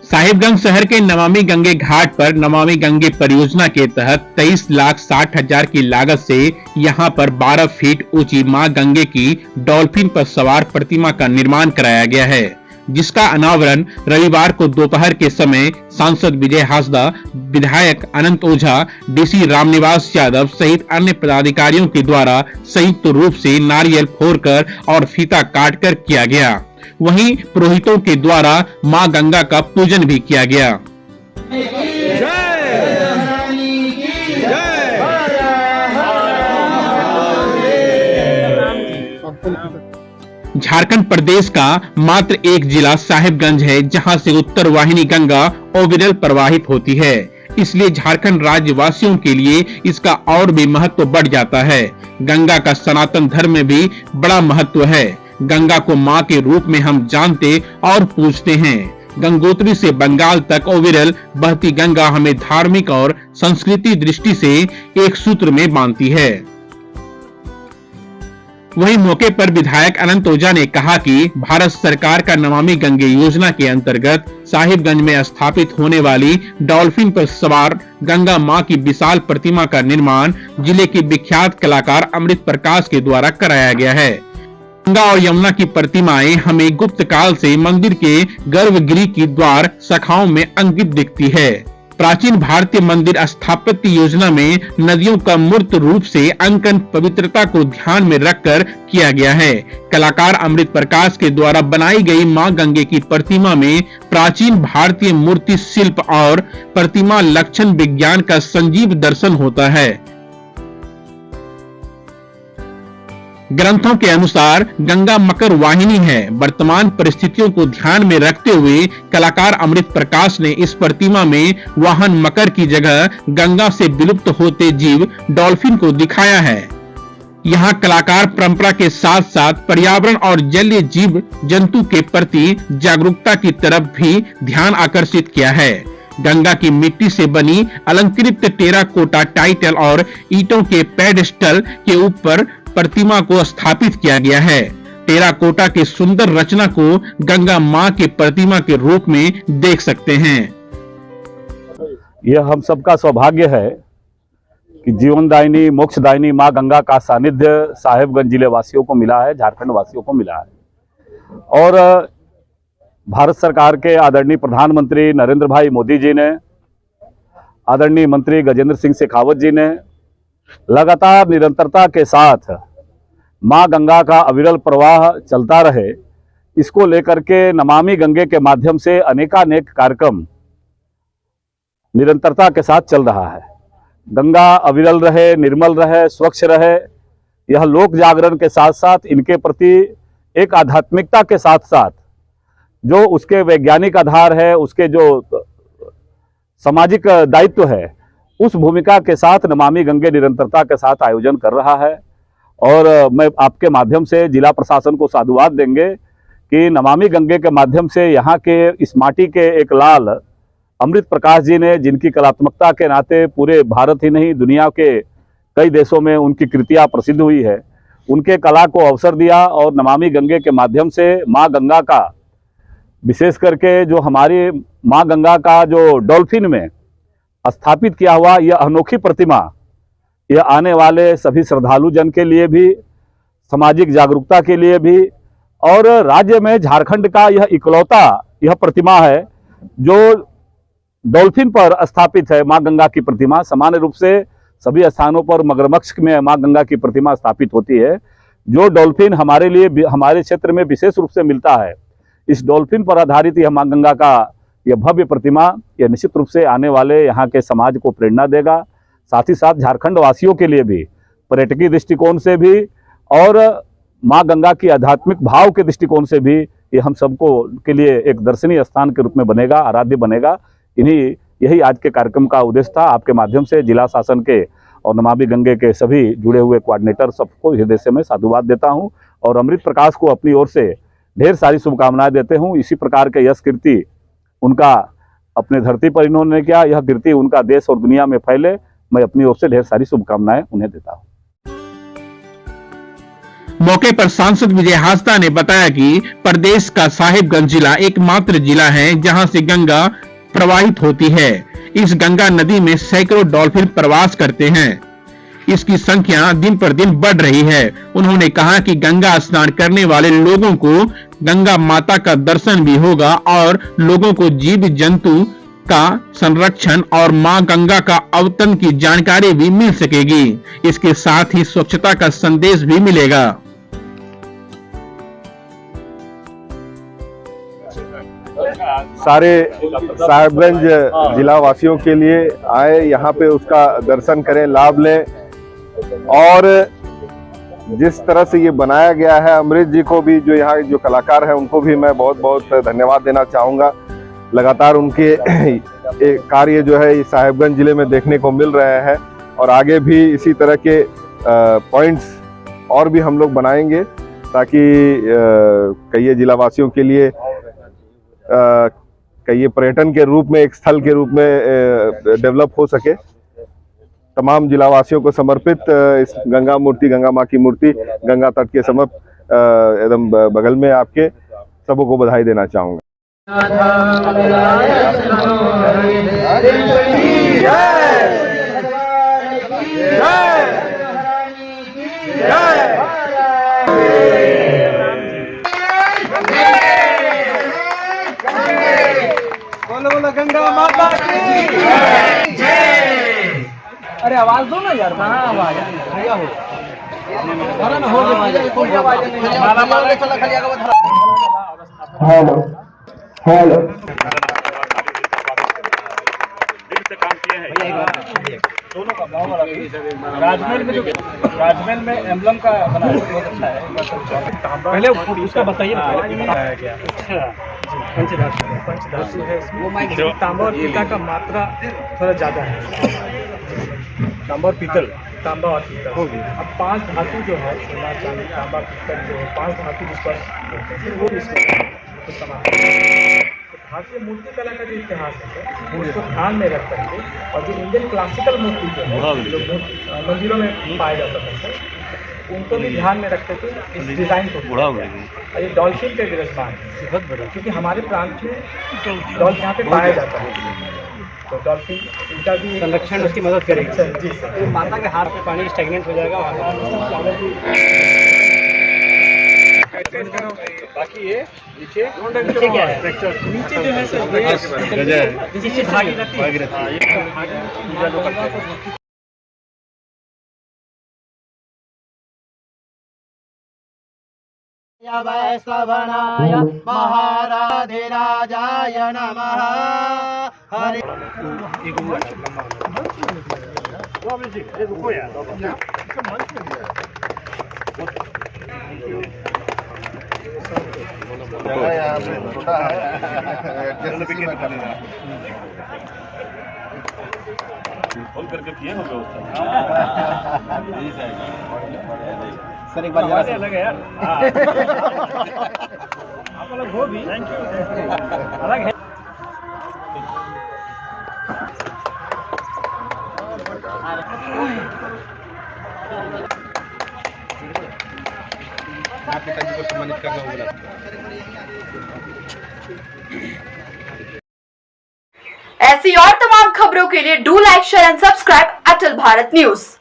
साहिबगंज शहर के नमामि गंगे घाट पर नमामि गंगे परियोजना के तहत 23,60,000 की लागत से यहां पर 12 फीट ऊंची मां गंगे की डॉल्फिन पर सवार प्रतिमा का निर्माण कराया गया है, जिसका अनावरण रविवार को दोपहर के समय सांसद विजय हांसदा, विधायक अनंत ओझा, डीसी रामनिवास यादव सहित अन्य पदाधिकारियों के द्वारा संयुक्त रूप से नारियल फोड़कर और फीता काटकर किया गया। वहीं पुरोहितों के द्वारा मां गंगा का पूजन भी किया गया। झारखंड प्रदेश का मात्र एक जिला साहिबगंज है, जहां से उत्तर वाहिनी गंगा ओविरल प्रवाहित होती है। इसलिए झारखंड राज्य वासियों के लिए इसका और भी महत्व बढ़ जाता है। गंगा का सनातन धर्म में भी बड़ा महत्व है। गंगा को मां के रूप में हम जानते और पूजते हैं। गंगोत्री से बंगाल तक ओविरल बहती गंगा हमें धार्मिक और संस्कृति दृष्टि से एक सूत्र में बांधती है। वहीं मौके पर विधायक अनंत ओझा ने कहा कि भारत सरकार का नमामि गंगे योजना के अंतर्गत साहिबगंज में स्थापित होने वाली डॉल्फिन पर सवार गंगा मां की विशाल प्रतिमा का निर्माण जिले के विख्यात कलाकार अमृत प्रकाश के द्वारा कराया गया है। गंगा और यमुना की प्रतिमाएं हमें गुप्त काल से मंदिर के गर्भगृह की द्वार शाखाओं में अंकित दिखती है। प्राचीन भारतीय मंदिर स्थापत्य योजना में नदियों का मूर्त रूप से अंकन पवित्रता को ध्यान में रखकर किया गया है। कलाकार अमृत प्रकाश के द्वारा बनाई गई मां गंगे की प्रतिमा में प्राचीन भारतीय मूर्ति शिल्प और प्रतिमा लक्षण विज्ञान का संजीव दर्शन होता है। ग्रंथों के अनुसार गंगा मकर वाहिनी है। वर्तमान परिस्थितियों को ध्यान में रखते हुए कलाकार अमृत प्रकाश ने इस प्रतिमा में वाहन मकर की जगह गंगा से विलुप्त होते जीव डॉल्फिन को दिखाया है। यहाँ कलाकार परंपरा के साथ साथ पर्यावरण और जलीय जीव जंतु के प्रति जागरूकता की तरफ भी ध्यान आकर्षित किया है। गंगा की मिट्टी से बनी अलंकृत टेराकोटा टाइटल और ईंटों के पेडेस्टल के ऊपर प्रतिमा को स्थापित किया गया है। टेराकोटा की सुंदर रचना को गंगा मां के प्रतिमा के रूप में देख सकते हैं। यह हम सबका सौभाग्य है कि जीवनदायिनी मोक्षदायिनी मां गंगा का सानिध्य साहिबगंज जिले वासियों को मिला है, झारखंड वासियों को मिला है। और भारत सरकार के आदरणीय प्रधानमंत्री नरेंद्र भाई मोदी जी ने, आदरणीय मंत्री गजेंद्र सिंह शेखावत जी ने लगातार निरंतरता के साथ मां गंगा का अविरल प्रवाह चलता रहे, इसको लेकर के नमामि गंगे के माध्यम से अनेकानेक कार्यक्रम निरंतरता के साथ चल रहा है। गंगा अविरल रहे, निर्मल रहे, स्वच्छ रहे, यह लोक जागरण के साथ साथ इनके प्रति एक आध्यात्मिकता के साथ साथ जो उसके वैज्ञानिक आधार है, उसके जो सामाजिक दायित्व है, उस भूमिका के साथ नमामि गंगे निरंतरता के साथ आयोजन कर रहा है। और मैं आपके माध्यम से जिला प्रशासन को साधुवाद देंगे कि नमामि गंगे के माध्यम से यहाँ के इस माटी के एक लाल अमृत प्रकाश जी ने, जिनकी कलात्मकता के नाते पूरे भारत ही नहीं दुनिया के कई देशों में उनकी कृतियाँ प्रसिद्ध हुई है, उनके कला को अवसर दिया। और नमामि गंगे के माध्यम से माँ गंगा का, विशेष करके जो हमारी माँ गंगा का जो डॉल्फिन में स्थापित किया हुआ यह अनोखी प्रतिमा, यह आने वाले सभी श्रद्धालु जन के लिए भी, सामाजिक जागरूकता के लिए भी, और राज्य में झारखंड का यह इकलौता यह प्रतिमा है जो डॉल्फिन पर स्थापित है। मां गंगा की प्रतिमा सामान्य रूप से सभी स्थानों पर मगरमच्छ में मां गंगा की प्रतिमा स्थापित होती है। जो डॉल्फिन हमारे लिए, हमारे क्षेत्र में विशेष रूप से मिलता है, इस डॉल्फिन पर आधारित यह मां गंगा का यह भव्य प्रतिमा, यह निश्चित रूप से आने वाले यहाँ के समाज को प्रेरणा देगा। साथ ही साथ झारखंड वासियों के लिए भी पर्यटकीय दृष्टिकोण से भी और माँ गंगा की आध्यात्मिक भाव के दृष्टिकोण से भी ये हम सबको के लिए एक दर्शनीय स्थान के रूप में बनेगा, आराध्य बनेगा। यही आज के कार्यक्रम का उद्देश्य था। आपके माध्यम से जिला शासन के और नमामि गंगे के सभी जुड़े हुए कोऑर्डिनेटर सबको हृदय से मैं साधुवाद देता हूँ और अमृत प्रकाश को अपनी ओर से ढेर सारी शुभकामनाएं देते हूँ। इसी प्रकार के यश कीर्ति उनका अपने धरती पर इन्होंने किया, यह कीर्ति उनका देश और दुनिया में फैले, मैं अपनी ओर से ढेर सारी शुभकामनाएं उन्हें देता हूँ। मौके पर सांसद विजय हांसदा ने बताया कि प्रदेश का साहिबगंज जिला एकमात्र जिला है जहां से गंगा प्रवाहित होती है। इस गंगा नदी में सैकड़ों डॉल्फिन प्रवास करते हैं। इसकी संख्या दिन पर दिन बढ़ रही है। उन्होंने कहा कि गंगा स्नान करने वाले लोगों को गंगा माता का दर्शन भी होगा और लोगों को जीव जंतु का संरक्षण और मां गंगा का अवतरण की जानकारी भी मिल सकेगी। इसके साथ ही स्वच्छता का संदेश भी मिलेगा। सारे साहिबगंज जिला वासियों के लिए आए, यहाँ पे उसका दर्शन करें, लाभ लें। और जिस तरह से ये बनाया गया है, अमृत जी को भी, जो यहाँ जो कलाकार हैं, उनको भी मैं बहुत बहुत धन्यवाद देना चाहूँगा। लगातार उनके कार्य जो है इस साहिबगंज जिले में देखने को मिल रहे हैं और आगे भी इसी तरह के पॉइंट्स और भी हम लोग बनाएंगे ताकि कई जिला वासियों के लिए कई पर्यटन के रूप में, एक स्थल के रूप में डेवलप हो सके। तमाम जिलावासियों को समर्पित इस गंगा मूर्ति, गंगा माँ की मूर्ति गंगा तट के समर्प एकदम बगल में आपके सबों को बधाई देना चाहूँगा। बोलो गंगा माता की जय। अरे आवाज दो ना यार, कहाँ आवाज भैया हो ना हो कोई आवाज नहीं। माला माला चला खाली आगे बढ़। हेलो हेलो दोनों का गाँव वाला राजमहल में एम्बलम का बना है, बहुत अच्छा है। पहले उसका बताइए क्या। पंचधातु है इसमें, तांबा और पीतल का मात्रा थोड़ा ज्यादा है। तांबा और पीतल, तांबा और पीतल हो गया। अब 5 धातु जो है, सोना चांदी तांबा पीतल जो है, 5 धातु जिस पर वो इसमें भारतीय मूर्ति कला का जो इतिहास है उसको ध्यान में रख करके, और जो इंडियन क्लासिकल मूर्ति जो है जो मंदिरों में पाया जाता है, उनको भी ध्यान में रख करके इस डिज़ाइन को। ये डॉल्फिन के विराजमान बहुत बड़ा, क्योंकि हमारे प्रांत में डॉल्फिन यहाँ पे पाया जाता है, तो डॉल्फिन इनका भी संरक्षण उसकी मदद करेगी। जी सर, तो माता के हाथ में पानी स्टेगनेंट हो जाएगा। बाकी ये नीचे क्या है, नीचे जो है नीचे भागीरथी वैष्णवनाय महाराधिराजाय नमः। हरे फोन करके किए हो सर एक बार अलग है यार, आप अलग हो भी, थैंक यू, अलग है। पिताजी को सम्मानित करना होगा। ऐसी और तमाम खबरों के लिए do like, share and subscribe Atal Bharat news.